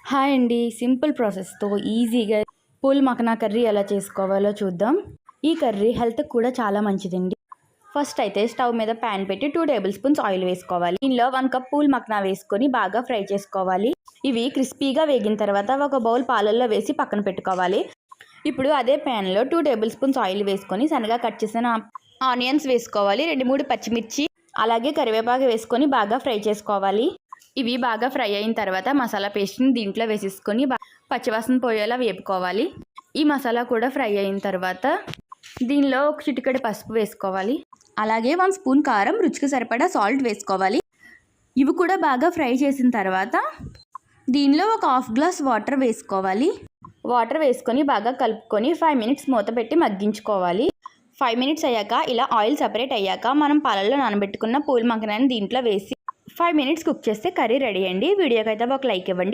Hi అండి. Simple ప్రాసెస్తో ఈజీగా pool makhana curry ఎలా చేసుకోవాలో చూద్దాం. ఈ కర్రీ హెల్త్కి కూడా చాలా మంచిదండి. ఫస్ట్ అయితే స్టవ్ మీద ప్యాన్ పెట్టి 2 టేబుల్ స్పూన్స్ ఆయిల్ వేసుకోవాలి. దీనిలో 1 కప్ పూల్ మఖనా వేసుకొని బాగా ఫ్రై చేసుకోవాలి. ఇవి క్రిస్పీగా వేగిన తర్వాత ఒక బౌల్ పాలల్లో వేసి పక్కన పెట్టుకోవాలి. ఇప్పుడు అదే ప్యాన్లో 2 టేబుల్ స్పూన్స్ ఆయిల్ వేసుకొని సన్నగా కట్ చేసిన ఆనియన్స్ వేసుకోవాలి. 2-3 పచ్చిమిర్చి అలాగే కరివేపాకు వేసుకొని బాగా ఫ్రై చేసుకోవాలి. ఇవి బాగా ఫ్రై అయిన తర్వాత మసాలా పేస్ట్ని దీంట్లో వేసేసుకొని పచ్చివాసన పోయేలా వేపుకోవాలి. ఈ మసాలా కూడా ఫ్రై అయిన తర్వాత దీనిలో ఒక చిటికెడు పసుపు వేసుకోవాలి. అలాగే 1 స్పూన్ కారం, రుచికి సరిపడా సాల్ట్ వేసుకోవాలి. ఇవి కూడా బాగా ఫ్రై చేసిన తర్వాత దీనిలో ఒక హాఫ్ గ్లాస్ వాటర్ వేసుకోవాలి. వాటర్ వేసుకొని బాగా కలుపుకొని 5 మినిట్స్ మూత పెట్టి మగ్గించుకోవాలి. 5 మినిట్స్ అయ్యాక ఇలా ఆయిల్ సపరేట్ అయ్యాక మనం పాలల్లో నానబెట్టుకున్న పూల్ మఖనాని దీంట్లో వేసి 5 మినిట్స్ కుక్ చేస్తే కర్రీ రెడీ అండి. వీడియోకి అయితే ఒక లైక్ ఇవ్వండి.